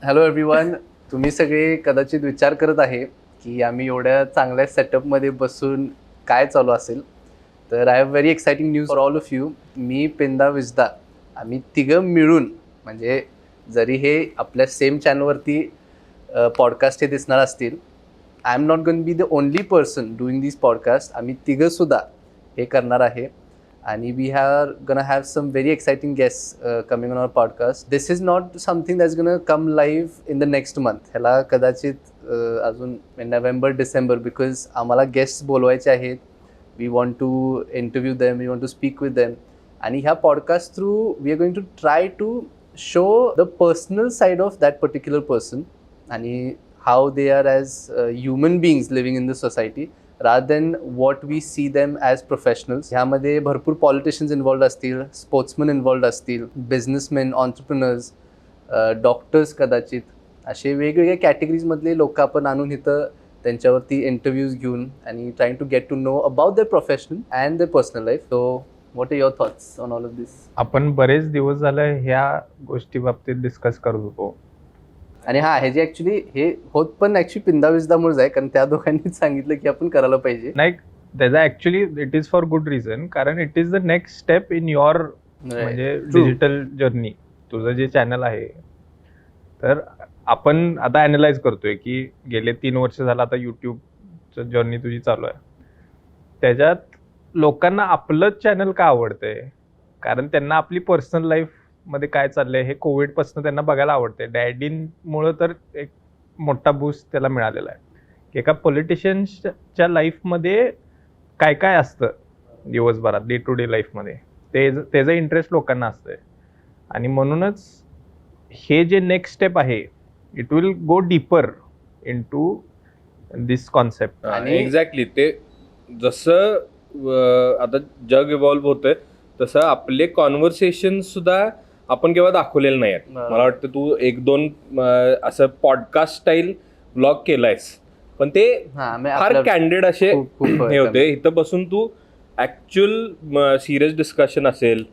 Hello everyone. तुम्ही सगळे कदाचित विचार करत आहे की आम्ही एवढ्या चांगल्या सेटअपमध्ये बसून काय चालू असेल. तर I have very exciting news for all of you. मी पेंदा विजदा आम्ही तिघं मिळून, म्हणजे जरी हे आपल्या सेम चॅनलवरती पॉडकास्ट हे दिसणार असतील, I am not gonna be the only person doing this podcast. आम्ही तिघंसुद्धा हे करणार आहे आणि we are gonna have some very exciting guests coming on our podcast. This is not something that's gonna come live in the next month. ह्याला कदाचित अजून November December, because आम्हाला गेस्ट्स बोलवायचे आहेत. We want to interview them, we want to speak with them. आणि ह्या podcast through we are going to try to show the personal side of that particular person आणि how they are as human beings living in the society rather than what we see them as professionals. ह्यामध्ये भरपूर politicians involved असतील, sportsman involved असतील, businessman, entrepreneurs, doctors, कदाचित असे वेगवेगळ्या कॅटेगरीजमधले लोक आपण आणून इथं त्यांच्यावरती इंटरव्ह्यूज घेऊन आणि trying to get to know about their professional and their personal life. So what are your thoughts on all of this? आपण बरेच दिवस झाले ह्या गोष्टी बाबतीत डिस्कस करत होतो. आणि हे जे ॲक्च्युली हे होत पण ॲक्च्युली पिंदा विजदामुळेच आहे, कारण त्या दोघांनीच सांगितलं की आपण करायला पाहिजे. नाही, त्याचा actually it is for good reason, कारण it is the next step in your म्हणजे डिजिटल जर्नी. तुझं जे चॅनल आहे, तर आपण आता अॅनलाइज करतोय की गेले 3 वर्ष झालं आता यूट्यूबचं जर्नी तुझी चालू आहे. त्याच्यात लोकांना आपलंच चॅनल का आवडतंय? कारण त्यांना आपली पर्सनल लाईफ मध्ये काय चाललंय हे कोविड पासून त्यांना बघायला आवडते. डॅडींमुळे तर एक मोठा बूस्ट त्याला मिळालेला आहे की एका पॉलिटिशियन्सच्या लाईफमध्ये काय काय असतं दिवसभरात, डे टू डे लाईफमध्ये, त्याचा इंटरेस्ट लोकांना असतंय. आणि म्हणूनच हे जे नेक्स्ट स्टेप आहे, it will go deeper in to this concept. आणि एक्झॅक्टली ते जसं आता जग इव्हॉल्व्ह होतंय तसं आपले कॉन्व्हर्सेशन सुद्धा आपण केव्हा दाखवलेलं नाही आहेत. मला वाटतं तू 1-2 असं पॉडकास्ट स्टाईल ब्लॉग केलायस, पण ते फार कॅन्डिड असे हे होते. इथं बसून तू ऍक्च्युअल सिरियस डिस्कशन असेल,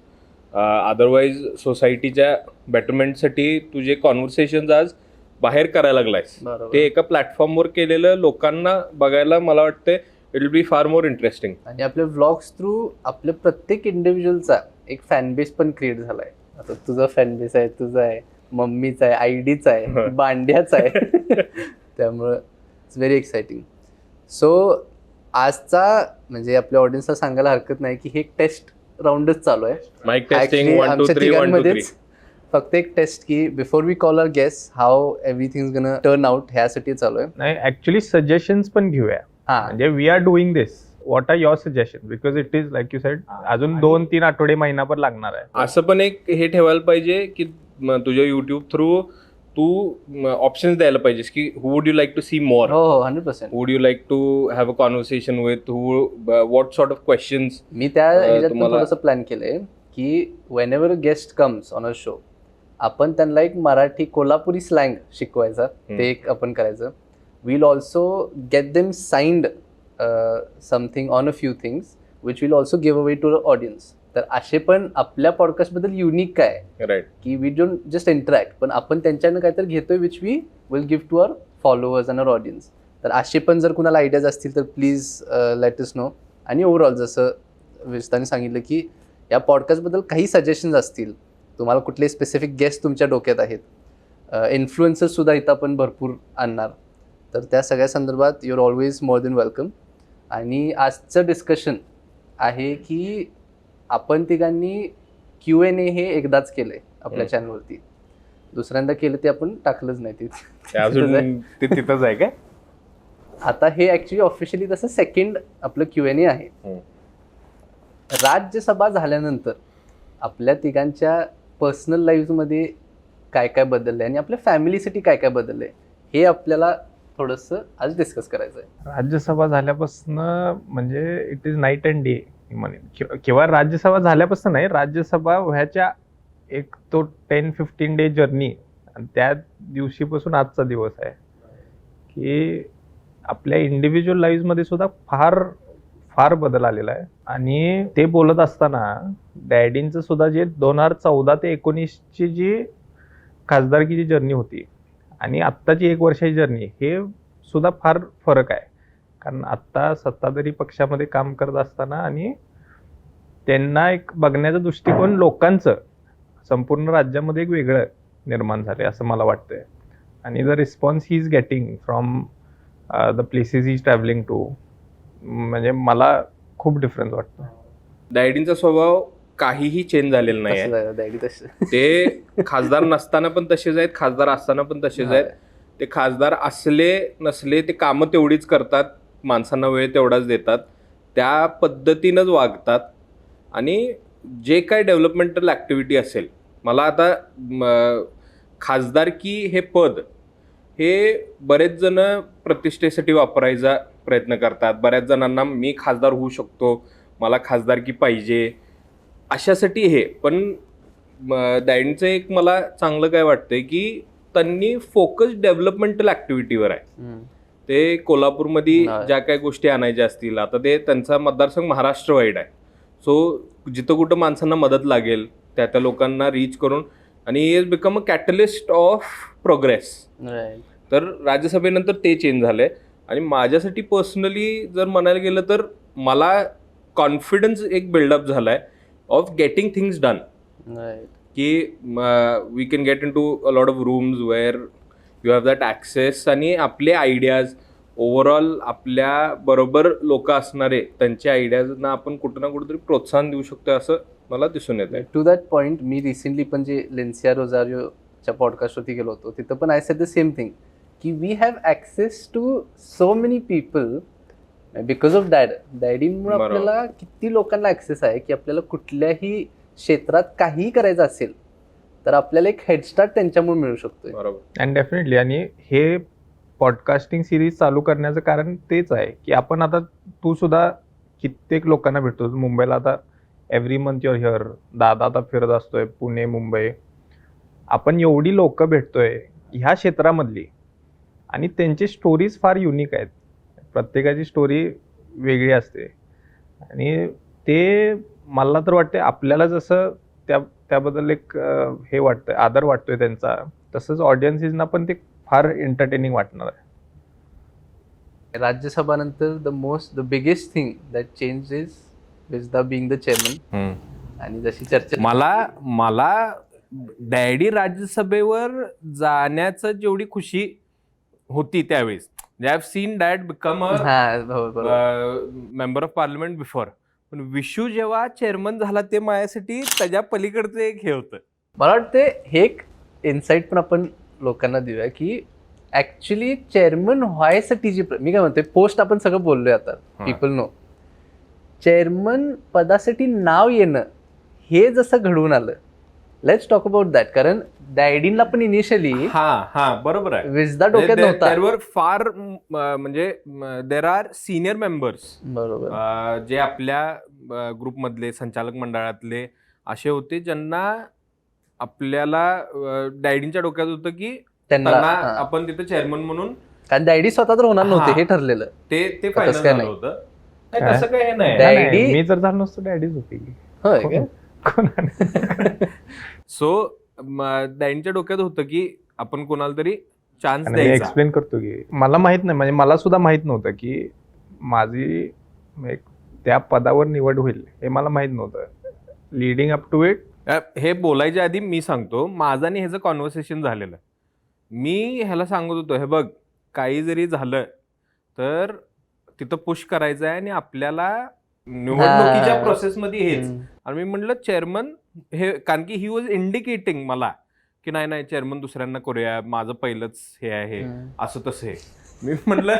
अदरवाईज सोसायटीच्या बेटरमेंटसाठी तुझे कॉन्व्हर्सेशन आज बाहेर करायला लागलायस, ते एका प्लॅटफॉर्मवर केलेलं लोकांना बघायला मला वाटतं इट विल बी फार मोर इंटरेस्टिंग. आणि आपल्या व्लॉग्स थ्रू आपल्या प्रत्येक इंडिव्हिज्युअलचा एक फॅनबेस पण क्रिएट झालाय. आता तुझा फॅनबेस आहे, तुझा आहे, मम्मीचा आहे, आयडीचा आहे, बांड्याचा आहे. त्यामुळं इट्स व्हेरी एक्साइटिंग. सो आजचा म्हणजे आपल्या ऑडियन्सला सांगायला हरकत नाही की हे एक टेस्ट राऊंडच चालू आहे. Mike testing 1 2 3 1 2 3. फक्त एक टेस्ट की before we call our guest how everything is gonna turn out, ह्यासाठी चालू आहे. नाही, ऍक्च्युली सजेशन्स पण घेऊया. म्हणजे we are doing this, what are your suggestion? Because it is like you said अजून 2-3 आठवडे, महिनाभर लागणार आहे. असं पण एक हे ठेवायला पाहिजे की तुझ्या युट्यूब थ्रू तू ऑप्शन्स द्यायला पाहिजेस की who would you like to see more. हो, 100%. Would you like to have a conversation with what sort of questions. मी त्या ह्याच्यात थोडंसं प्लॅन केलंय की whenever a guest comes on a show, आपण त्यांना एक मराठी कोल्हापुरी स्लँग शिकवायचा, ते एक आपण करायचं. we'll also get them signed something on a few things which will also give away to the audience. तर असे पण आपल्या पॉडकास्टबद्दल युनिक काय राईट की वी डोंट जस्ट इंटरॅक्ट, पण आपण त्यांच्यानं काहीतरी घेतोय which we will give to our followers and our audience. तर असे पण जर कुणाला आयडियाज असतील तर प्लीज लेट अस नो. आणि ओव्हरऑल जसं विस्ताने सांगितलं की या पॉडकास्टबद्दल काही सजेशन्स असतील, तुम्हाला कुठले स्पेसिफिक गेस्ट तुमच्या डोक्यात आहेत, इन्फ्लुएन्सर्ससुद्धा इथं आपण भरपूर आणणार, तर त्या सगळ्या संदर्भात your always more than welcome. आणि आजचं डिस्कशन आहे की आपण तिघांनी Q&A हे एकदाच केलंय आपल्या चॅनलवरती, दुसऱ्यांदा केलं ते आपण टाकलंच नाही ते तिथंच आहे काय? आता हे ऍक्च्युली ऑफिशियली तसं सेकंड आपलं Q&A आहे. राज्यसभा झाल्यानंतर आपल्या तिघांच्या पर्सनल लाईफमध्ये काय काय बदललंय आणि आपल्या फॅमिलीसाठी काय काय बदललंय हे आपल्याला थोडंसं आज डिस्कस करायचं आहे. राज्यसभा झाल्यापासून म्हणजे it is night and day म्हणेन. किंवा राज्यसभा झाल्यापासून नाही, राज्यसभा व्हायच्या एक तो 10-15 डे जर्नी, आणि त्या दिवशीपासून आजचा दिवस आहे की आपल्या इंडिव्हिज्युअल लाईफमध्ये सुद्धा फार फार बदल आलेला आहे. आणि ते बोलत असताना डॅडींचं सुद्धा जे 2014 ते 19ची जी खासदारकीची जर्नी होती आणि आत्ताची 1 वर्षाची जर्नी हे सुद्धा फार फरक आहे. कारण आत्ता सत्ताधारी पक्षामध्ये काम करत असताना आणि त्यांना एक बघण्याचा दृष्टिकोन लोकांचं संपूर्ण राज्यामध्ये एक वेगळं निर्माण झालंय असं मला वाटतंय. आणि the response he is getting from the places he is travelling to, म्हणजे मला खूप डिफरन्स वाटतो. डॅडींचा स्वभाव काहीही चेंज झालेला नाही. ते खासदार नसताना पण तसेच आहेत, खासदार असताना पण तसेच आहेत. ते खासदार असले नसले ते कामं तेवढीच करतात, माणसांना वेळ तेवढाच देतात, त्या पद्धतीनंच वागतात. आणि जे काय डेव्हलपमेंटल ॲक्टिव्हिटी असेल, मला आता खासदारकी हे पद हे बरेच जण प्रतिष्ठेसाठी वापरायचा प्रयत्न करतात. बऱ्याच जणांना मी खासदार होऊ शकतो, मला खासदारकी पाहिजे अशासाठी हे. पण डॅडींचं एक मला चांगलं काय वाटतंय की त्यांनी फोकस डेव्हलपमेंटल ॲक्टिव्हिटीवर आहे. ते कोल्हापूरमध्ये ज्या काही गोष्टी आणायच्या असतील, आता ते त्यांचा मतदारसंघ महाराष्ट्र वाईड आहे. सो जिथं कुठं माणसांना मदत लागेल त्या त्या लोकांना रीच करून, आणि he is become a catalyst of progress. तर राज्यसभेनंतर ते चेंज झालंय. आणि माझ्यासाठी पर्सनली जर म्हणायला गेलं तर मला कॉन्फिडन्स एक बिल्डअप झालाय ऑफ गेटिंग थिंग्स डन. की we can get in to a lot of rooms where you have that access, आणि आपले आयडियाज ओव्हरऑल आपल्या बरोबर लोक असणारे त्यांच्या आयडियाजना आपण कुठं ना कुठंतरी प्रोत्साहन देऊ शकतो असं मला दिसून येत आहे. टू दॅट पॉईंट मी रिसेंटली पण जे लेन्सिया रोजारियोच्या पॉडकास्टवरती गेलो होतो तिथं पण I said the same thing की we have access to so many people because of डॅडीमुळे आपल्याला किती लोकांना ॲक्सेस आहे की आपल्याला कुठल्याही क्षेत्रात काहीही करायचं असेल तर आपल्याला एक हेडस्टार्ट त्यांच्यामुळे मिळू शकतो. बरोबर. And definitely. आणि हे पॉडकास्टिंग सिरीज चालू करण्याचं कारण तेच आहे की आपण आता तू सुद्धा कित्येक लोकांना भेटतो मुंबईला. आता एव्हरी मंथ युअर हिअर, दादा आता फिरत असतोय पुणे मुंबई. आपण एवढी लोक भेटतोय ह्या क्षेत्रामधली आणि त्यांची स्टोरीज फार युनिक आहेत. प्रत्येकाची स्टोरी वेगळी असते आणि ते मला तर वाटते आपल्याला जसं त्याबद्दल एक हे वाटतंय, आदर वाटतोय त्यांचा, तसंच ऑडियन्सेसना पण ते फार एंटरटेनिंग वाटणार आहे. राज्यसभा नंतर the biggest thing that change is विजदा बिंग द चेअरमन. आणि जशी चर्चा मला डॅडी राज्यसभेवर जाण्याचं जेवढी खुशी होती त्यावेळेस, I have seen dad become a member of parliament before, पण विशू जेव्हा चेअरमन झाला ते माझ्यासाठी त्याच्या पलीकडचं एक हे होतं. मला वाटते हे एक इन्साइट पण आपण लोकांना देऊया की ऍक्च्युली चेअरमन व्हायसाठी जी मी काय म्हणतोय पोस्ट आपण सगळं बोललोय आता, पीपल नो, चेअरमन पदासाठी नाव येणं हे जसं घडवून आलं, लेट्स टॉक अबाउट दॅट. कारण डॅडींना पण इनिशियली बरोबर आहे विजदा डोक्यात नव्हता. त्यावर फार म्हणजे देर आर सिनियर मेंबर्स बरोबर जे आपल्या ग्रुपमधले संचालक मंडळातले असे होते ज्यांना आपल्याला डॅडींच्या डोक्यात होतं की त्यांना आपण तिथे चेअरमन म्हणून, कारण डॅडी स्वतः तर होणार नव्हते हे ठरलेलं, ते फायनल झालं होतं. तसं काही नाही, मी जर झालं नसतं डॅडीच होती. सो डॅडींच्या डोक्यात होतं की आपण कोणाला तरी चान्स द्यायचा. एक्सप्लेन करतो की मला माहित नाही, म्हणजे मला सुद्धा माहित नव्हतं की माझी त्या पदावर निवड होईल हे मला माहित नव्हतं. लिडिंग अप टू इट, हे बोलायच्या आधी मी सांगतो माझं आणि ह्याचं कॉन्व्हर्सेशन झालेलं. मी ह्याला सांगत होतो, हे बघ काही जरी झालं तर तिथं पुश करायचं आहे आणि आपल्याला निवडणुकीच्या प्रोसेसमध्ये हेच. आणि मी म्हटलं चेअरमन हे, कारण की ही वॉज इंडिकेटिंग मला की नाही चेअरमन दुसऱ्यांना करूया, माझं पहिलंच हे आहे असं तसं हे. मी म्हटलं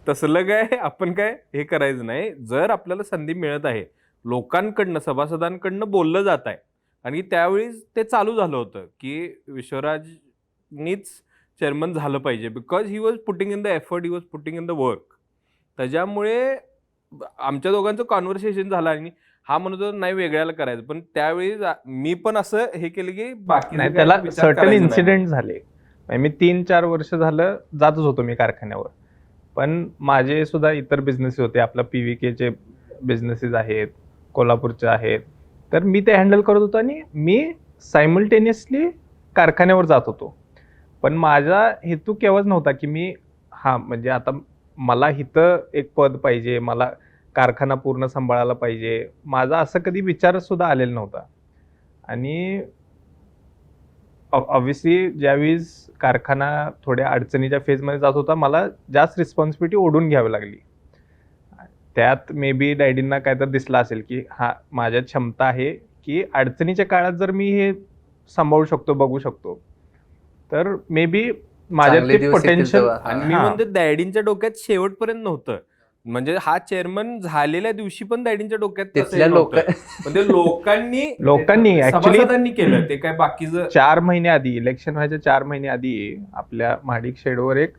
तसलं काय आपण काय हे करायचं नाही. जर आपल्याला संधी मिळत आहे, लोकांकडनं सभासदांकडनं बोललं जात आहे, आणि त्यावेळी ते चालू झालं होतं की विश्वराजनीच चेअरमन झालं पाहिजे because he was putting in the effort, he was putting in the work. त्याच्यामुळे आमच्या दोघांचं कॉन्व्हर्सेशन झालं आणि हा म्हणतो नाही वेगळ्याला करायचं. पण त्यावेळी मी पण असं हे केलं की बाकी नाही, त्याला सर्टन इन्सिडेंट झाले. मी 3-4 वर्ष झालं जातच होतो मी कारखान्यावर, पण माझे सुद्धा इतर बिझनेसेस होते. आपला PVKचे बिझनेसेस आहेत, कोल्हापूरचे आहेत, तर मी ते हँडल करत होतो आणि मी सायमल्टेनियसली कारखान्यावर जात होतो. पण माझा हेतू केव्हाच नव्हता की मी म्हणजे आता मला इथं एक पद पाहिजे, मला कारखाना पूर्ण सांभाळायला पाहिजे, माझा असं कधी विचार सुद्धा आलेला नव्हता. आणि ऑब्व्हियसली ज्यावेळेस कारखाना थोड्या अडचणीच्या फेजमध्ये जात होता, मला जास्त रिस्पॉन्सिबिलिटी ओढून घ्यावी लागली. त्यात मे बी डॅडींना काय तर दिसलं असेल की माझ्यात क्षमता आहे की अडचणीच्या काळात जर मी हे सांभाळू शकतो, बघू शकतो, तर मे बी माझ्यात चांगले ते दिवस येतील पोटेन्शियल. तेव्हा. आणि मी म्हणतो डॅडींच्या डोक्यात शेवटपर्यंत नव्हतं, म्हणजे हा चेअरमन झालेल्या दिवशी पण डॅडींच्या डोक्यात तसं तिथल्या नव्हतं. म्हणजे लोकांनी actually सभासदांनी केलं ते, काय बाकीचं 4 महिने आधी, इलेक्शन व्हायच्या 4 महिने आधी आपल्या महाडिक शेडवर एक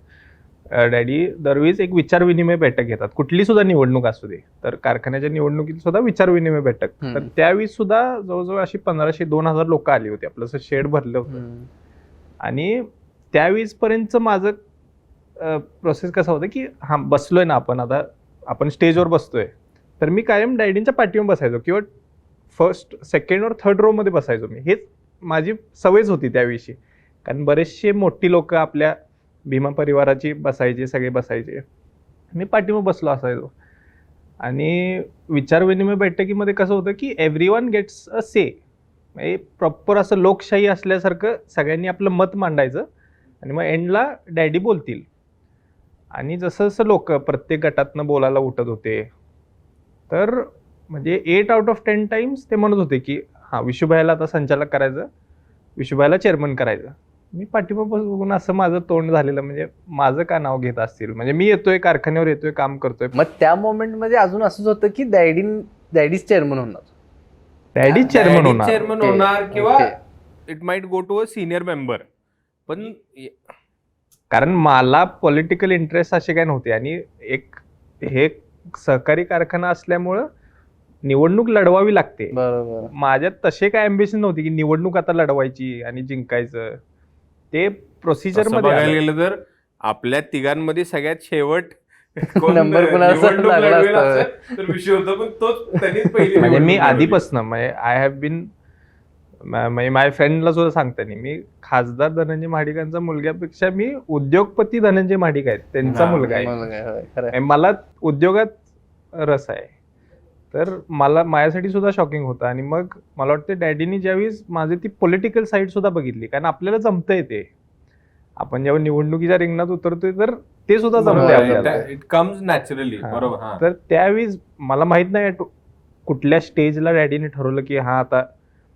डॅडी दरवेळेस एक विचार विनिमय बैठक घेतात, कुठली सुद्धा निवडणूक असू दे. तर कारखान्याच्या निवडणुकीत सुद्धा विचार विनिमय बैठक. तर त्यावेळी सुद्धा जवळजवळ अशी 1500-2000 लोक आली होती, आपलं शेड भरलं होतं. आणि त्यावेळेस पर्यंत माझं प्रोसेस कसा होता की बसलोय ना आता आपण स्टेजवर बसतोय, तर मी कायम डॅडींच्या पाठीवर बसायचो किंवा फर्स्ट, सेकंड और थर्ड रो मध्ये बसायचो. मी हेच माझी सवयच होती त्याविषयी, कारण बरेचसे मोठी लोक आपल्या भीमा परिवाराची बसायचे, सगळे बसायचे, मी पाठीवर बसलो असायचो. आणि विचार विनिमय बैठकीमध्ये कसं होतं की एव्हरीवन गेट्स अ से, म्हणजे प्रॉपर असं लोकशाही असल्यासारखं सगळ्यांनी आपलं मत मांडायचं आणि मग एंडला डॅडी बोलतील. आणि जसं जसं लोक प्रत्येक गटातनं बोलायला उठत होते, तर म्हणजे 8 out of 10 टाइम्स ते म्हणत होते की विशुभाईला आता संचालक करायचं, विशुभाईला चेअरमन करायचं. मी पाठीमाग बघून असं माझं तोंड झालेलं, म्हणजे माझं का नाव घेत असतील, म्हणजे मी येतोय कारखान्यावर, येतोय, काम करतोय. मग त्या मोमेंट मध्ये अजून असंच होतं की डॅडीच चेअरमन होणार, डॅडी चेअरमन होणार किंवा it might go to a senior member. पण कारण मला पॉलिटिकल इंटरेस्ट असे काय नव्हते, आणि हे सहकारी कारखाना असल्यामुळं निवडणूक लढवावी लागते. बरोबर. माझ्यात तसे काय अँबिशन नव्हती की निवडणूक आता लढवायची आणि जिंकायचं. ते प्रोसिजर मध्ये बघायला गेलं तर आपल्या तिघांमध्ये सगळ्यात शेवट नंबर कोणाचा लागला असता. तर विषय होता, पण तोच त्यांनीच पहिली म्हणजे मी निवडणूक लढवली. आधीपासून आय हॅव बीन, माझ्या फ्रेंडला सुद्धा सांगताना, मी खासदार धनंजय महाडिकांचा मुलग्यापेक्षा मी उद्योगपती धनंजय महाडिक आहेत त्यांचा मुलगा आहे. मला उद्योगात रस आहे, तर माझ्यासाठी सुद्धा शॉकिंग होतं. आणि मग मला वाटतं डॅडीनी ज्यावेळेस माझी ती पॉलिटिकल साईड सुद्धा बघितली, कारण आपल्याला जमतंय ते, आपण जेव्हा निवडणुकीच्या रिंगणात उतरतोय तर ते सुद्धा जमतंय आपल्याला, इट कम्स नॅचरली. बरोबर. तर त्यावेळेस मला माहित नाही कुठल्या स्टेजला डॅडीने ठरवलं की आता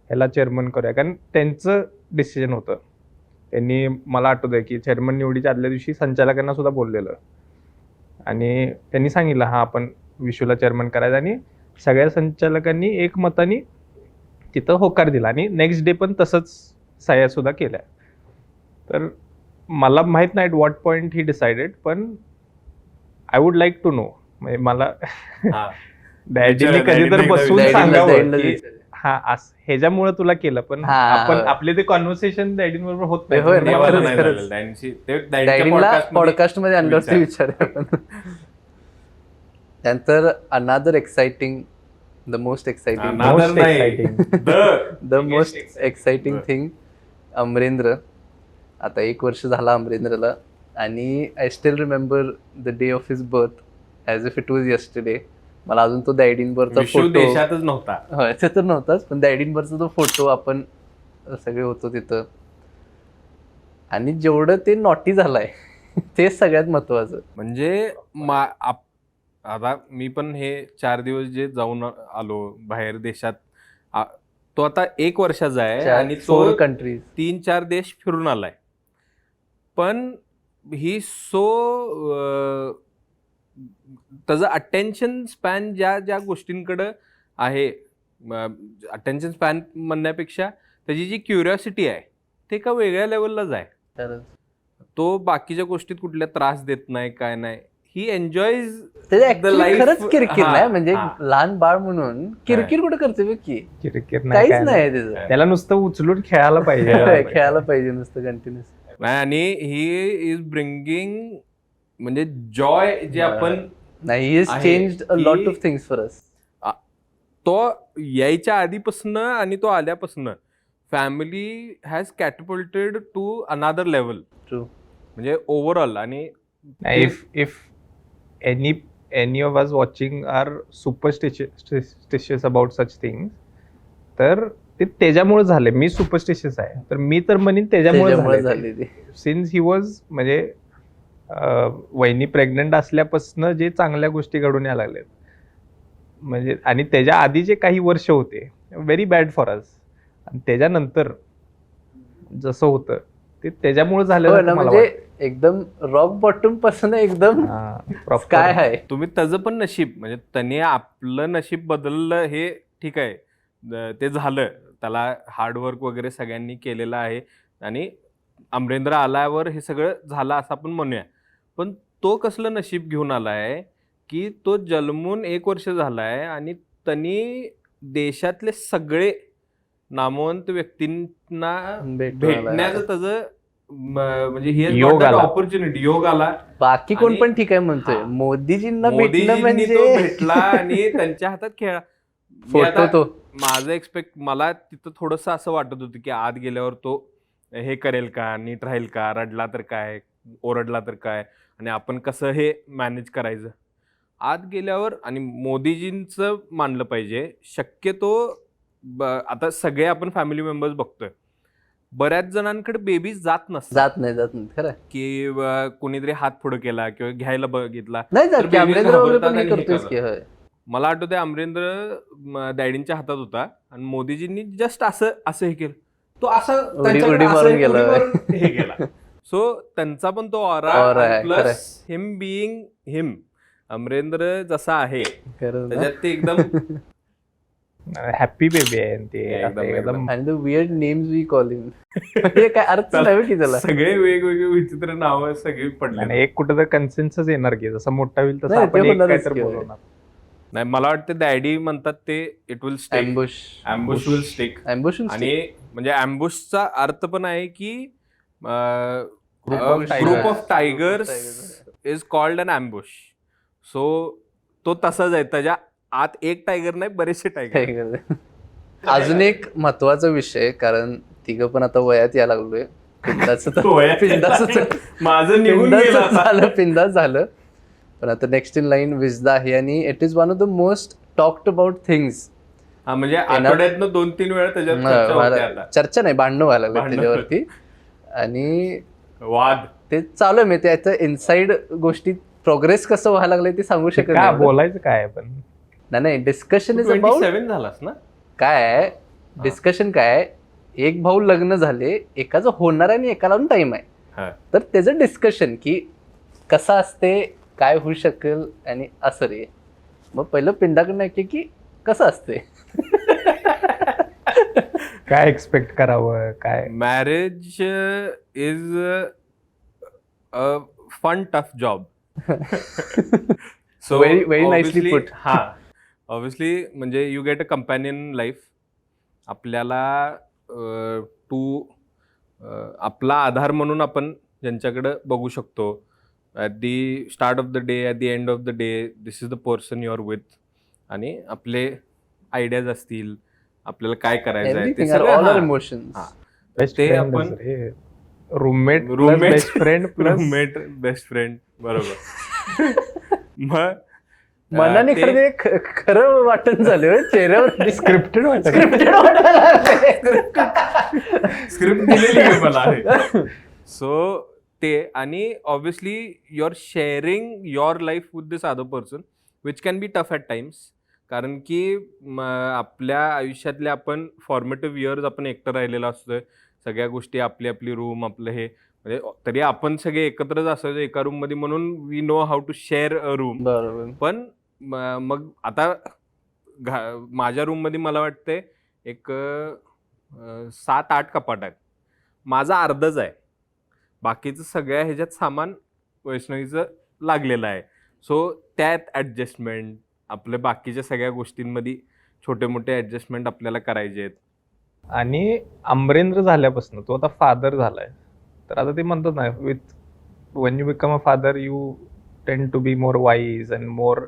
ह्याला चेअरमन करूया, कारण त्यांचं डिसिजन होतं. त्यांनी, मला आठवतंय की चेअरमन निवडीच्या आदल्या दिवशी संचालकांना सुद्धा बोललेलं, आणि त्यांनी सांगितलं आपण विशूला चेअरमन करायचं, आणि सगळ्या संचालकांनी एकमताने तिथं होकार दिला, आणि नेक्स्ट डे पण तसंच सह्या सुद्धा केल्या. तर मला माहित नाही व्हॉट पॉइंट ही डिसाइडेड, पण I would like to know, म्हणजे मला डॅडीने कधी तर बसून सांगावं की ह्याच्यामुळे तुला केलं, पण आपण आपले ते कॉन्व्हर्सेशन डॅडीन बरोबर होत नाही. पॉडकास्ट मध्ये आणलं विचार. त्यानंतर another exciting, the most exciting thing, Amarendra. आता 1 वर्ष झाला अमरेंद्रला, आणि I still remember the day of his birth as if it was yesterday. मला अजून तो डॅडींवरचा फोटो, देशातच नव्हता, होय ते तर नव्हताच, पण डॅडींवरचा तो फोटो, आपण सगळे होतो तिथं. आणि जेवढं ते नॉटी झालाय तेच सगळ्यात महत्वाचं. म्हणजे आता मी पण हे 4 दिवस जे जाऊन आलो बाहेर देशात, तो आता 1 वर्षाचा आहे आणि 4 कंट्रीज, 3-4 देश फिरून आलाय. पण ही त्याचं अटेन्शन स्पॅन ज्या गोष्टींकडं आहे, अटेन्शन स्पॅन म्हणण्यापेक्षा त्याची जी क्युरिओसिटी आहे ते एका वेगळ्या लेवललाच आहे. तो बाकीच्या गोष्टीत कुठल्या त्रास देत नाही, काय नाही. ही एन्जॉयज खरंच किरकिर नाही, म्हणजे लहान बाळ म्हणून किरकिर कुठे करते की किरकिर काहीच नाही त्याचं. त्याला नुसतं उचलून खेळायला पाहिजे, खेळायला पाहिजे नुसतं कंटिन्युअस. आणि ही इज ब्रिंगिंग म्हणजे जॉय जे आपण नाही, he has changed a lot of things for us. तो यायच्या आधीपासून आणि तो आल्यापासून family has catapulted to another level. True. म्हणजे ओव्हरऑल. आणि if any of us watching are superstitious about such things, तर ते त्याच्यामुळे झाले. मी सुपरस्टिशियस आहे तर मी तर म्हणेन त्याच्यामुळे झाले ते. सिन्स ही वॉज म्हणजे वहिनी प्रेग्नंट असल्यापासून जे चांगल्या गोष्टी घडून यायला लागल्यात म्हणजे, आणि त्याच्या आधी जे काही वर्ष होते व्हेरी बॅड फॉर अस, आणि त्याच्यानंतर जसं होतं ते त्याच्यामुळे झालं. म्हणजे एकदम रॉक बॉटम पासून एकदम काय आहे. तुम्ही त्याचं पण नशीब म्हणजे त्याने आपलं नशीब बदललं हे ठीक आहे, ते झालं. त्याला हार्डवर्क वगैरे सगळ्यांनी केलेलं आहे आणि अमरेंद्र आल्यावर हे सगळं झालं असं आपण म्हणूया. पण तो कसलं नशीब घेऊन आलाय की तो जन्मून 1 वर्ष झालाय आणि त्यांनी देशातले सगळे नामवंत व्यक्तींना भेटण्याचं त्याचं म्हणजे ऑपॉर्च्युनिटी योग आला. बाकी कोण पण ठीक आहे म्हणतोय, मोदीजींना भेटला आणि त्यांच्या हातात खेळा. फोटो माझं मला तिथं थोडंसं असं वाटत होतं की आत गेल्यावर तो हे करेल का, नीट राहील का, रडला तर काय, ओरडला तर काय, आणि आपण कसं हे मॅनेज करायचं. आत गेल्यावर आणि मोदीजींचं मानलं पाहिजे. शक्यतो आता सगळे आपण फॅमिली मेंबर्स बघतोय, बऱ्याच जणांकडे बेबीज जात नाही खरं की कोणीतरी हात पुढे केला किंवा घ्यायला बघितला नाही जात की मला आठवतंय अमरेंद्र डॅडींच्या हातात होता आणि मोदीजींनी जस्ट असं हे केलं, तो असं हे केला. सो त्यांचा पण तो ऑरा प्लस हिम बिईंग हिम, अमरेंद्र जसा आहे त्याच्यात ते एकदम हॅपी बेबी आहे ते एकदम. आणि the weird names we call him, हे काय अर्थ नाही की त्याला. सगळे वेगवेगळे विचित्र नावं सगळी पडले. एक कुठं तर कन्सेन्सस येणार की जसं मोठा होईल तसं आपण एक काय तर बोलवणार. नाही मला वाटतं डॅडी म्हणतात ते it will stay, ambush will stick. आणि म्हणजे अँबुशचा अर्थ पण आहे की group of tigers is called an ambush. So तो तसाच आहे, त्याच्या आत एक टायगर नाही बरेचसे टायगर. अजून एक महत्वाचा विषय, कारण तिघं पण आता वयात यायला लागलोय. पिंदाच झालं पण आता नेक्स्ट इन लाईन विजदा आहे आणि it is one of the most talked about things. म्हणजे आठवड्यातनं 2-3 वेळा त्याच्यात चर्चा नाही, भांडणं व्हायला लागलं त्याच्यावरती आणि वाद ते चालू आहे. मी त्याचं इनसाइड गोष्टी प्रोग्रेस कसं व्हायला लागलंय ते सांगू शकत नाही. बोलायचं काय पण नाही, डिस्कशन इज अबाउट 27 झालास ना. काय आहे डिस्कशन, काय एक भाऊ लग्न झाले, एकाचं होणार आहे आणि एकाला टाइम आहे, तर त्याचं डिस्कशन की कसं असते, काय होऊ शकेल आणि असं रे. मग पहिलं पिंडाकडनं ऐके की कसं असते, काय एक्सपेक्ट करावं काय. Marriage is a fun tough job. So very nicely put. Obviously म्हणजे you get a companion life. आपल्याला आपला आधार म्हणून आपण ज्यांच्याकडे बघू शकतो. At the start of the day, at the end of the day, this is the person you are with. आणि आपले आयडियाज असतील, आपल्याला काय करायचं आहे ते सगळं इमोशन्स, ते आपण roommate best friend roommate best friend बरोबर. मग मनाने खरं वाटत झालं चेहऱ्यावर स्क्रिप्टेड स्क्रिप्ट दिलेली आहे मला. सो ते आणि obviously you are sharing your life with this other person which can be tough at times. कारण की आपल्या आयुष्यातले आपण फॉर्मेटिव्ह इयर्स आपण एकटं राहिलेला असतोय. सगळ्या गोष्टी आपली आपली रूम आपलं हे म्हणजे तरी आपण सगळे एकत्रच असायचो एका रूम मध्ये म्हणून we know how to share a room. पण मग आता माझ्या रूम मध्ये मला वाटतंय एक 7-8 कपाट आहेत. माझा अर्धच आहे, बाकीचं सगळ्या ह्याच्यात सामान वैष्णवीचं लागलेलं आहे. सो त्यात ॲडजस्टमेंट, आपल्या बाकीच्या सगळ्या गोष्टींमध्ये छोटे मोठे ॲडजस्टमेंट आपल्याला करायचे आहेत. आणि अमरेंद्र झाल्यापासून तो आता फादर झालाय, तर आता ते म्हणतात ना with when you become a father you tend to be more wise and more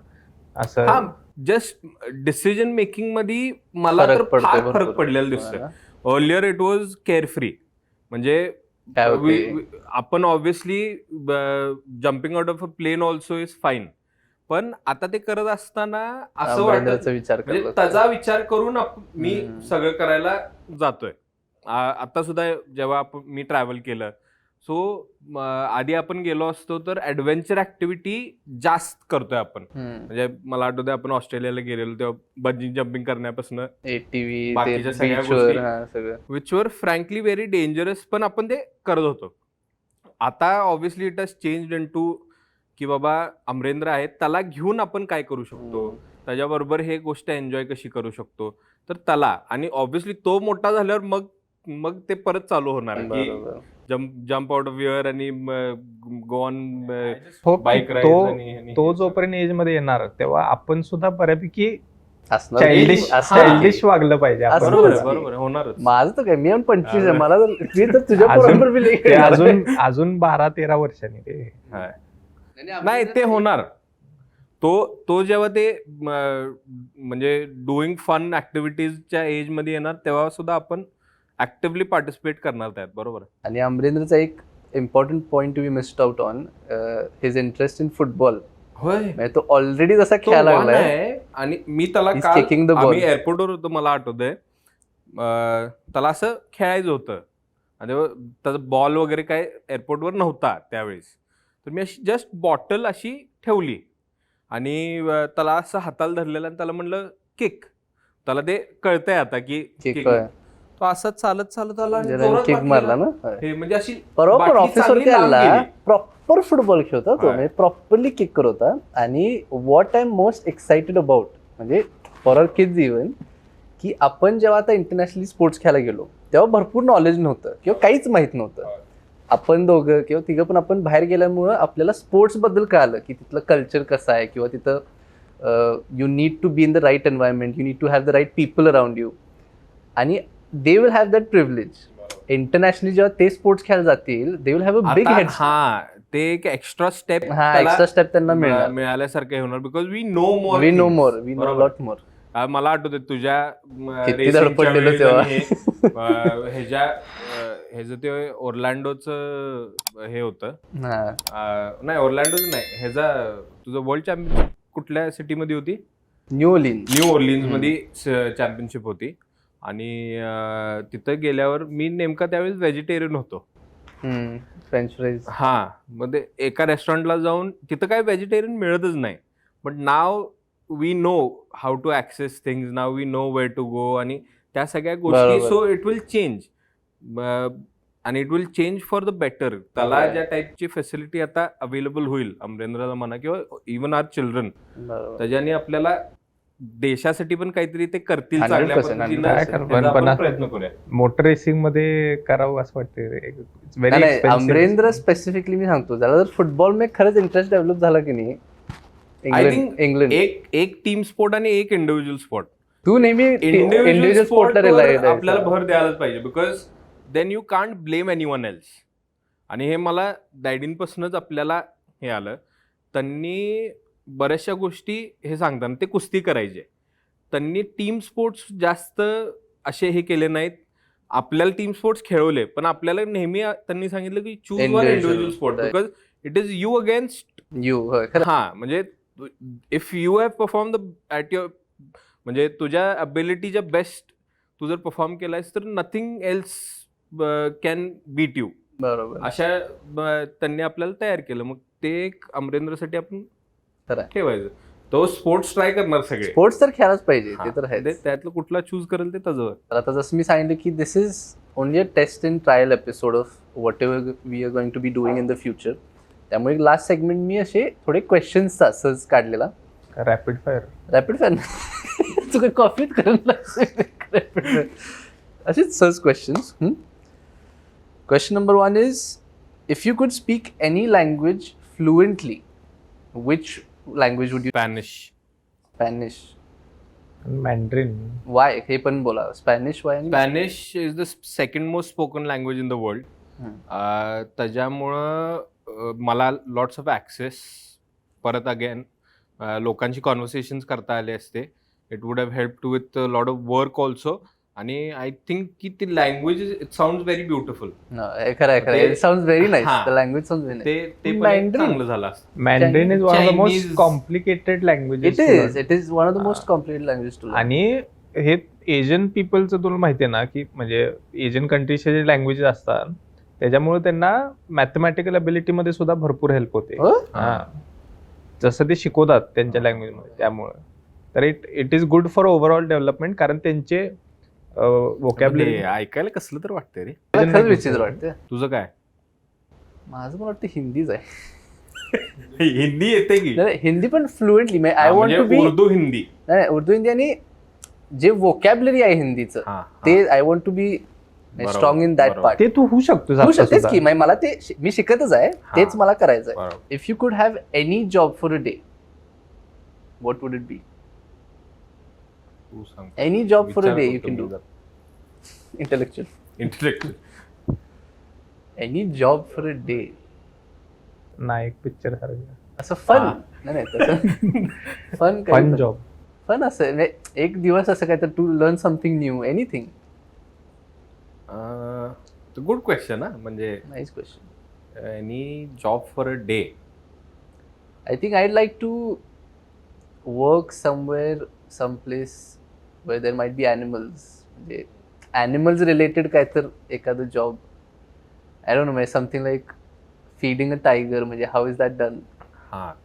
असं. जस्ट डिसिजन मेकिंग मध्ये मला तर फार फरक पडलेला दिसतोय. Earlier it was carefree. म्हणजे आपण obviously jumping out of a plane also is fine, पण आता ते करत असताना असं वाटत विचार म्हणजे त्याचा विचार करून मी सगळं करायला जातोय. आता सुद्धा जेव्हा मी ट्रॅव्हल केलं, सो आधी आपण गेलो असतो तर ऍडव्हेंचर ऍक्टिव्हिटी जास्त करतोय आपण. म्हणजे मला आठवतंय आपण ऑस्ट्रेलियाला गेलेलो तेव्हा बंजी जम्पिंग करण्यापासून बाकीच्या सगळ्या गोष्टी विच वर फ्रँकली व्हेरी डेंजरस, पण आपण ते करत होतो. आता obviously it has changed in to की बाबा अमरेंद्र आहेत, त्याला घेऊन आपण काय करू शकतो, त्याच्याबरोबर हे गोष्ट एन्जॉय कशी करू शकतो, तर त्याला. आणि ऑब्व्हियसली तो मोठा झाल्यावर मग ते परत चालू होणार की जम्प आउट ऑफ एअर आणि गो ऑन बाईक राईड. तो जोपर्यंत एज मध्ये येणार तेव्हा आपण सुद्धा बऱ्यापैकी चाइल्डिश वागलं पाहिजे. बरोबर होणार. माझं तर काय, मी 25 आहे, मला तर तुझ्या अजून 12-13 वर्षांनी ते नाही ते होणार. तो जेव्हा ते म्हणजे डुईंग फन ऍक्टिव्हिटीजच्या एज मध्ये येणार तेव्हा सुद्धा आपण ऍक्टिव्हली पार्टिसिपेट करणार त्यात. बरोबर. आणि अमरेंद्रचा एक important point we missed out on, his interest in football. होय, तो ऑलरेडी जसा खेळायला लागलाय. आणि मी त्याला आम्ही एअरपोर्टवर होतो, मला आठवतंय त्याला असं खेळायचं होतं आणि त्याचा बॉल वगैरे काय एअरपोर्टवर नव्हता त्यावेळेस, तर मी अशी जस्ट बॉटल अशी ठेवली आणि त्याला असं हाताला धरलेलं आणि त्याला म्हणलं किक. त्याला ते कळतंय आता की तो असं चालत आला किक मारला ना. म्हणजे अशी प्रॉपर फुटबॉल खेळतो तो, म्हणजे प्रॉपरली किक करत होता. आणि what I am most excited about, म्हणजे फॉर अवर किड्स इव्हन, की आपण जेव्हा आता इंटरनॅशनली स्पोर्ट्स खेळायला गेलो तेव्हा भरपूर नॉलेज नव्हतं किंवा काहीच माहित नव्हतं. आपण दोघं किंवा तिघं पण आपण बाहेर गेल्यामुळं आपल्याला स्पोर्ट्स बद्दल कळालं की तिथलं कल्चर कसं आहे, किंवा तिथं you need to be in the right environment, you need to have the right people around you. आणि they will have that privilege. Internationally जेव्हा ते स्पोर्ट्स खेळायला जातील, they will have a big head. ते एक एक्स्ट्रा स्टेप त्यांना मिळाल्यासारखं होणार, because we know lot more. मला आठवते तुझ्या ह्याचं ते ओर्लँडोचं हे होतं, नाही ओर्लँडोचं नाही, ह्याचा तुझं वर्ल्ड चॅम्पियनशिप कुठल्या सिटीमध्ये होती? न्यू ओर्लिन्स मध्ये चॅम्पियनशिप होती. आणि तिथं गेल्यावर मी नेमका त्यावेळेस व्हेजिटेरियन होतो. French fries. मग ते एका रेस्टॉरंटला जाऊन तिथं काय व्हेजिटेरियन मिळतच नाही, but now we know how to access things, now we know where to go आणि त्या सगळ्या गोष्टी. सो इट विल चेंज आणि it will change for the better. त्याला ज्या टाईपची फॅसिलिटी आता अवेलेबल होईल अमरेंद्रला म्हणा किंवा इव्हन आवर चिल्ड्रन, त्याच्याने आपल्याला देशासाठी पण काहीतरी ते करतील चांगल्या पद्धतीने प्रयत्न करूया. मोटर रेसिंग मध्ये करावं असं वाटतं. अमरेंद्र स्पेसिफिकली मी सांगतो, त्याला जर फुटबॉल मध्ये खरंच इंटरेस्ट डेव्हलप झाला की नाही, आय थिंक इंग्लंड एक टीम स्पोर्ट आणि एक इंडिव्हिज्युअल स्पोर्ट. तू नेहमी इंडिव्हिज्युअल स्पोर्टला आपल्याला भर द्यायलाच पाहिजे, because then you can't blame anyone else. आणि हे मला डॅडींपासूनच आपल्याला हे आलं. त्यांनी बऱ्याचशा गोष्टी हे सांगताना ते कुस्ती करायचे, त्यांनी टीम स्पोर्ट्स जास्त असे हे केले नाहीत. आपल्याला टीम स्पोर्ट्स खेळवले, पण आपल्याला नेहमी त्यांनी सांगितलं की choose one individual sport, because it is you against you. म्हणजे if you have perform at your, म्हणजे तुझ्या अबिलिटीच्या बेस्ट तू जर परफॉर्म केलायस तर nothing else can beat you. बरोबर. अशा त्यांनी आपल्याला तयार केलं. मग ते एक अमरेंद्रसाठी आपण ठेवायचं. तो स्पोर्ट्स ट्राय करणार, सगळे स्पोर्ट्स तर खेळायलाच पाहिजे, ते तर आहे. त्यातलं कुठला चूज करेल ते त्याचं. आता जसं मी सांगितलं की this is only a test in trial episode of whatever we are going to be doing in the future. त्यामुळे लास्ट सेगमेंट मी असे थोडे क्वेश्चन्सचा सहज काढलेला. रॅपिड फायर तू काही कॉफीत करायला असेच सहज questions. Question number 1 is, if you could speak any language fluently, which language would you? Spanish. Mandarin. Why? हे पण बोला. Spanish why? Spanish is the second most spoken language in the world. त्याच्यामुळं मला lots of access परत again लोकांशी conversations करता आले असते. It would have help to with lot of work also. आणि आय थिंक की ती language it sound very beautiful. खरं आहे. It sound very nice. हा. The language sound very nice. ते पण एक चांगलं झालं असतं. Mandarin is one of the most Chinese. Complicated languages. It is one of the most complicated language to learn. आणि हे एशियन पीपलचं तुला माहितीये ना की म्हणजे एशियन कंट्रीचे जे लँग्वेजेस असतात त्याच्यामुळे त्यांना मॅथमॅटिकल अबिलिटी मध्ये सुद्धा भरपूर हेल्प होते. हा. जसं ते शिकवतात त्यांच्या लँग्वेजमध्ये त्यामुळे तर it is good for overall development कारण त्यांचे वोकॅबलरी ऐकायला कसलं तर वाटतंय रे. मला खरंच विचित्र वाटतं. तुझं काय? माझं पण वाटतं हिंदीच आहे. हिंदी येते की? नाही, हिंदी पण fluently. I want to be Urdu Hindi. नाही उर्दू हिंदी आणि जे वोकॅबलरी आहे हिंदीचं ते I want to be strong in that part. ते तू होऊ शकतो. तेच की मला ते मी शिकतच आहे. तेच मला करायचं आहे. इफ यू कुड have any job for a day what would it be? Any job for a day you can do. Intellectual. Any job for a day. नाही पिक्चर सारखं असं फन नाही तसं फन जॉब. फन असं एक दिवस असं काय तर to learn something new anything. Good question हा. म्हणजे nice question. Any job for a day. I think I'd like to work somewhere someplace where there might be animals. म्हणजे ॲनिमल्स रिलेटेड काय तर एखादं जॉब. आय डोंट नो म्हणजे something like feeding a tiger. म्हणजे how is that done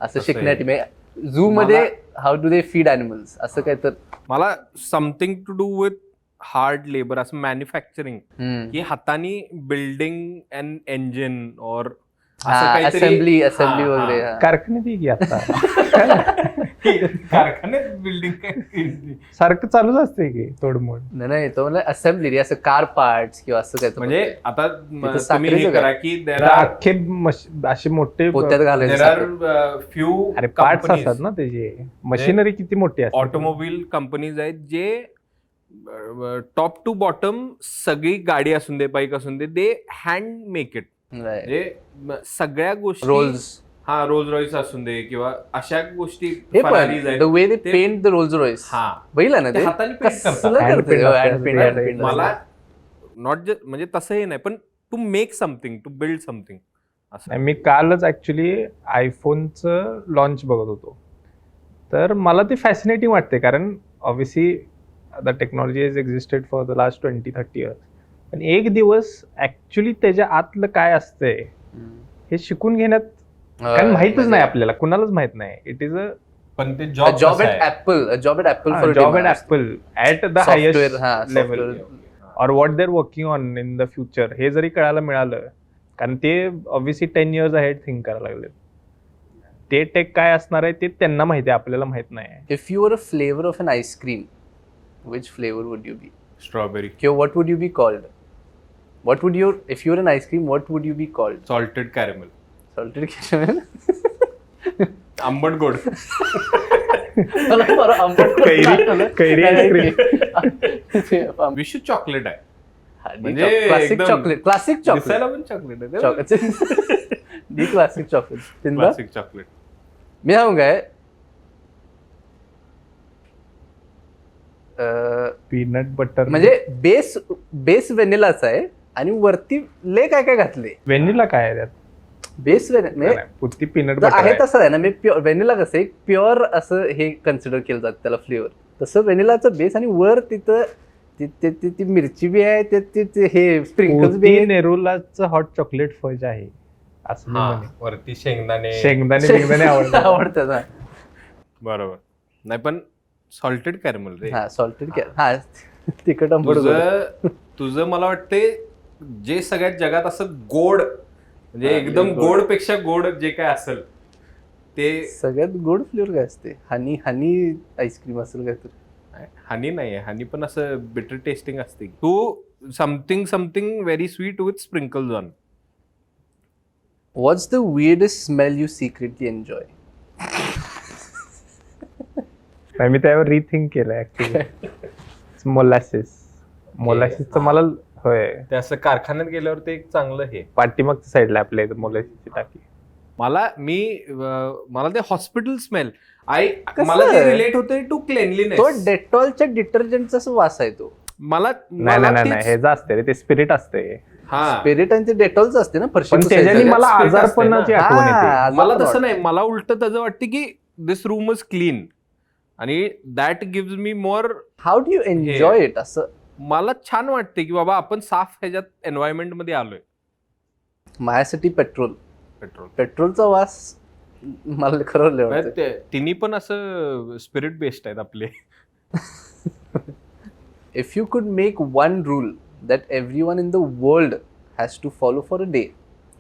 असं शिकण्यासाठी. Zoo मध्ये how do they feed animals असं काय तर. मला something to do with hard labour असं मॅन्युफॅक्चरिंग की हाताने बिल्डिंग अँड इंजिन और असेंब्ली वगैरे. कारखान्यात की आता कारखान्यात बिल्डिंग सारखं चालूच असते की तोडमोड. नाही तो म्हणजे असेंब्ली असं कार पार्ट्स किंवा असं काय. म्हणजे आता तुम्ही हे करा की अख्खे असे मोठे पोत्यात घालायचे फ्यू पार्ट्स असतात ना त्याचे. मशिनरी किती मोठी असते. ऑटोमोबाईल कंपनीज आहेत जे टॉप टू बॉटम सगळी गाडी असून दे बाईक असून दे दे हँड मेक इट. म्हणजे सगळ्या गोष्टी रोल्स रॉईस असून दे किंवा अशा गोष्टी the way they paint the Rolls Royce. बघितलं ना ते हाताने मला नॉट म्हणजे तसं हे नाही पण to make something to build something असं. मी कालच ऍक्च्युली आयफोनचं लॉन्च बघत होतो तर मला ते फॅसिनेटिंग वाटते कारण obviously the technology has existed for the last 20-30 years. पण एक दिवस ऍक्च्युली त्याच्या आतलं काय असतंय हे शिकून घेण्यात कारण माहितच नाही आपल्याला कुणालाच माहित नाही. इट इज पण ते job at Apple. Job at Apple at the highest level or what they're working on in the future हे जरी कळायला मिळालं कारण ते ऑब्व्हियसली 10 years अहेड थिंक करायला लागले. ते टेक काय असणार आहे ते त्यांना माहिती आहे आपल्याला माहित नाही. If you were a flavour of an ice cream which flavor would you be? Strawberry. What would you be called? What would if you were an ice cream, what would you be called? Salted caramel. Salted caramel? आंबट गोड. कैरी ice cream. Vishu chocolate आहे. म्हणजे classic chocolate. Classic chocolate. दिसायला पण chocolate आहे. The classic chocolate. Classic chocolate. मी सांगू काय पीनट बटर म्हणजे बेस व्हॅनिलाच आहे आणि वरती ले काय काय घातले. व्हॅनिला काय आहे त्यात? बेस पुरती पीनट बटर आहे तसं आहे ना. मी व्हॅनिला कसं एक प्युअर असं हे कन्सिडर केलं जातं त्याला फ्लेवर. तसं व्हॅनिलाचं बेस आणि वर तिथं ती मिरची बी आहे हे स्प्रिंकल्स बी आहे. नेरुलाचं हॉट चॉकलेट फज आहे असं वरती शेंगदाणे आवडतं ना. बरोबर. नाही पण सॉल्टेड कॅरमल रे. सॉल्टेड तिखट आंबट. तुझं मला वाटते जे सगळ्यात जगात असं गोड म्हणजे एकदम गोड पेक्षा गोड जे काय असेल ते सगळ्यात गोड फ्लेवर काय असते. हनी आईस्क्रीम असेल काय तर. हनी नाही आहे. हनी पण असं बिटर टेस्टिंग असते. तू something very sweet with sprinkles on. What's the weirdest smell you secretly enjoy? मी त्यावर रिथिंक केलं ऍक्च्युली. मोलॅसिसचं मला होय ते असं कारखान्यात गेल्यावर ते एक चांगलं हे पाठीमागच्या साईडला आपल्या मोलॅसिसची टाकी. मला ते हॉस्पिटल स्मेल मला ते रिलेट होते टू क्लेनलीनेस. तो डेटॉलच्या डिटर्जंटचा वास आहे तो. मला नाही मला नाही तेच- हे जे असते रे ते स्पिरिट असते. हा स्पिरिट आणि ते डेटॉलच असते ना फरशी पण पुसायचं. त्याच्याने मला spirit असते ना. आजारपणाची आठवण येते. हा, मला आजार तसं पण नाही, मला उलट त्याचं वाटतं की दिस रूम इज क्लीन आणि that gives me more. How do you enjoy it असं. मला छान वाटते की बाबा आपण साफ ह्याच्यात एन्व्हायरमेंट मध्ये आलोय. माझ्यासाठी पेट्रोल पेट्रोल पेट्रोलचा वास मला खरं लय आवडतं. तिन्ही पण असं स्पिरिट बेस्ड आहेत आपले. If you could make one rule that everyone in the world has to follow for a day,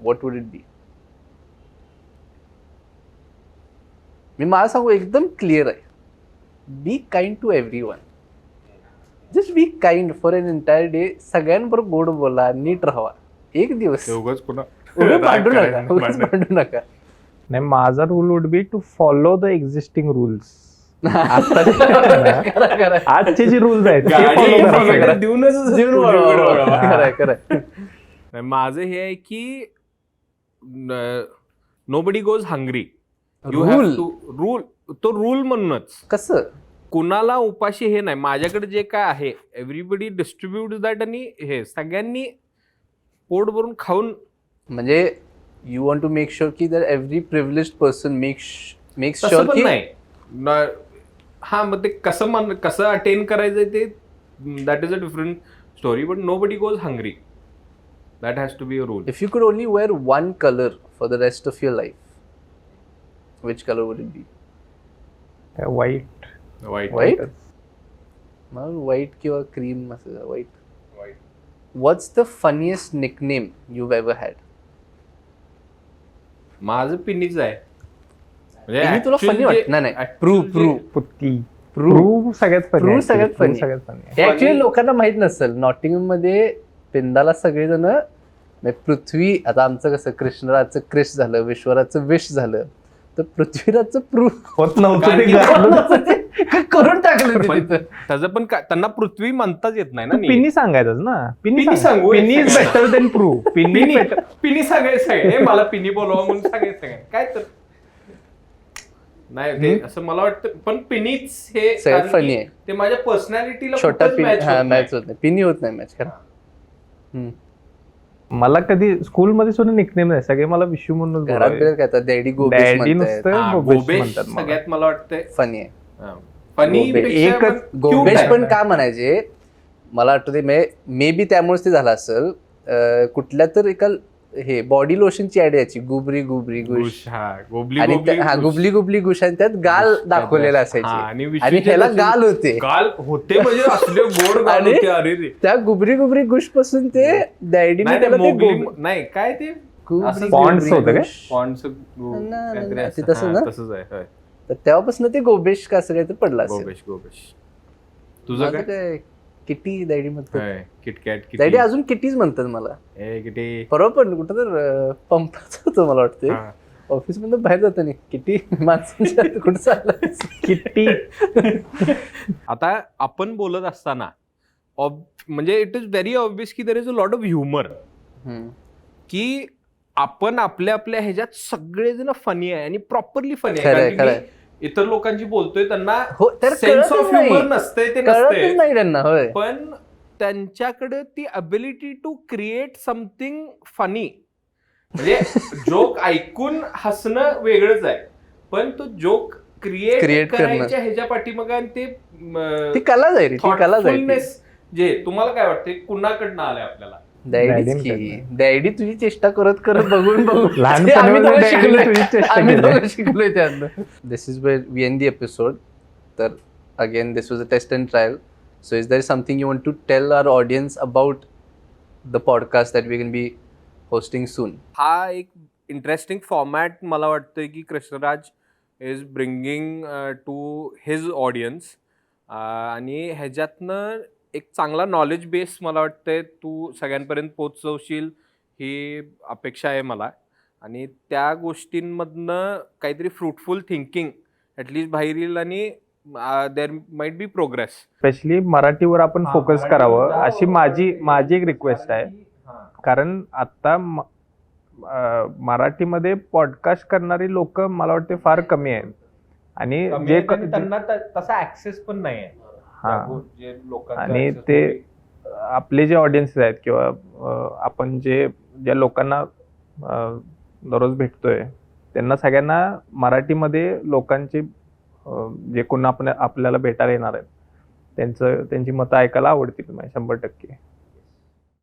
what would it be? मी मला सांगू एकदम क्लिअर आहे. Be kind to everyone. Just be kind for an entire day. सगळ्यांबरोबर गोड बोला, नीट राहावा. एक दिवस उगाच पुन्हा उगाच भांडू नका, उगाच भांडू नका. नाही, माझा rule would be to follow the existing rules. खरं, खरं. आजचे जे रूल्स आहेत ते गाडी follow indicator करायचे. देऊनच जीवन उजवीकडे खरं आहे, खरं आहे. नाही, माझं हे आहे की nobody goes hungry. You have Rule? To rule. तो रूल म्हणूनच कसं कुणाला उपाशी हे नाही. माझ्याकडे जे काय आहे एव्हरीबडी डिस्ट्रीब्यूट दॅट आणि हे सगळ्यांनी पोट भरून खाऊन. म्हणजे you want to make sure की that every privileged person makes तसं शुअर पण की नाही. हा मग ते कसं अटेन करायचंय ते that is a different story. But nobody goes hungry. That has to be a rule. if you could only wear one color for the rest of your life, which color would it be? वाईट. White? मग white किंवा cream असं white. What's the funniest nickname you've ever had? माझं पिनीच आहे. म्हणजे पिनी तुला actual funny वाटत? जे- नाही, नाही. actual Prue, जे- Prue. पुत्ती. Prue. प्रू सगळ्यात funny Prue आहे. सगळ्यात Prue funny. सगळ्यात funny आहे. हे ऍक्च्युली लोकांना माहित नसेल. नॉटिंगम मध्ये पिंदाला सगळेजण पृथ्वी, आता आमचं कसं कृष्णराजचं क्रिश झालं, विश्वराजचं विश झालं, तर पृथ्वीराजचं होत नव्हतं कारण ते की- घातलं. करून टाकलं ते पण तिथं. त्याचं पण त्यांना पृथ्वी म्हणताच येत नाही ना. तू पिनी सांगायचंच ना. पिनी पिनी सांगू. पिनी इज बेटर देन प्रू. पिनी पिनी बेटर. पिनी सांगायचं आहे. हे मला पिनी बोलवा म्हणून सांगायचं आहे. काय तर नाही ते असं मला वाटतं. पण पिनीच हे सगळ्यात कारण की funny आहे. ते माझ्या पर्सनॅलिटीला छोटा पिनी मॅच मॅच होत नाही. पिनी होत नाही मॅच. खरं. मला कधी स्कूलमध्ये सुद्धा निकनेम नाही. सगळे मला विशू म्हणून घरात बिरात काय तर डॅडी गोबेश डॅडी म्हणतात. नुसतं गोबेश म्हणतात मला. सगळ्यात मला वाटतंय फनी आहे. फनी गोबेश. एकच गोबेश पण का म्हणायचे मला आठवते. मे बी त्यामुळेच ते झालं असेल. कुठल्या तर एका हे बॉडी लोशनची ऍड यायची, गुबरी गुबरी गुश. गोबली आणि गुबली गुबली गुश आणि त्यात गाल दाखवलेला असायचे आणि ह्याला गाल होते. गाल होते म्हणजे असले गोड गाल आणि होते. अरे रे. त्या गुबरी गुबरी गुश पासून ते डॅडीने नाही, त्याला ते ते मोगली गोब- नाही काय ते गुबरी असं Ponds गुबरी होतं काय? गुश. पॉन्ड्स ना, ते तसं ना? तसंच आहे. होय. तर तेव्हापासून ते गोबेश का असं काहीतरी पडलं असेल. गोबेश गोबेश. तुझं माझं काय काय किटी डॅडी म्हणतात. होय, किटकॅट डॅडी अजून किटीच म्हणतात मला. किटी. परवा पण कुठं तर पंपाच होतं मला वाटतं. हा. ऑफिस मधून बाहेर जाताना किती माणसांच्या कुठं चाललं. किती. आता आपण बोलत असताना म्हणजे इट इज व्हेरी ऑब्विस की there is a lot of humour. की आपण आपल्या आपल्या ह्याच्यात सगळेजण फनी आहे आणि प्रॉपरली फनी आहे. खरंय, कारण की खरंय. मी इतर लोकांची बोलतोय त्यांना हो, तर सेन्स कळतच ऑफ नाही. ह्युमर नसते. ते कळतच नसते. नाही त्यांना. होय. पण त्यांच्याकडे ती ability to create something funny. म्हणजे जोक ऐकून हसणं वेगळंच आहे, पण तो जोक क्रिएट Create करणं. करायच्या ह्याच्या पाठीमागे आणि ते ती कला जाईल ती कला जाईल. thoughtfulness जे तुम्हाला काय वाटते कुणाकडनं आलंय आपल्याला? डॅडीच की डॅडी तुझी चेष्टा करत करत बघून बघून लहानपणी आम्ही दोघं daddy ने शिकलोय. तुझी चेष्टा आम्ही केली. दोघं शिकलोय त्यातनं. This is where we end the episode. तर again this was a test and trial. So is there something you want to tell our audience about the podcast that we can be hosting soon? हा एक interesting format मला वाटतंय की Krishnaraj is bringing to his audience. आणि ह्याच्यातनं एक चांगला knowledge base मला वाटतंय तू सगळ्यांपर्यंत पोचवशील ही अपेक्षा आहे मला. आणि त्या गोष्टींमधनं काहीतरी फ्रुटफुल थिंकिंग ॲटलिस्ट बाहेर येईल आणि there might be progress. Specially मराठीवर आपण फोकस करावं अशी माझी एक रिक्वेस्ट आहे. कारण आता मराठीमध्ये पॉडकास्ट करणारी लोक मला वाटते फार कमी आहेत. आणि जे त्यांना तसा ऍक्सेस पण नाही आहे. हा आणि ते आपले जे ऑडियन्सेस आहेत किंवा आपण ज्या लोकांना दररोज भेटतोय त्यांना सगळ्यांना मराठीमध्ये लोकांचे जे कोण आपल्याला भेटायला येणार आहेत त्यांची मतं ऐकायला आवडतील 100%.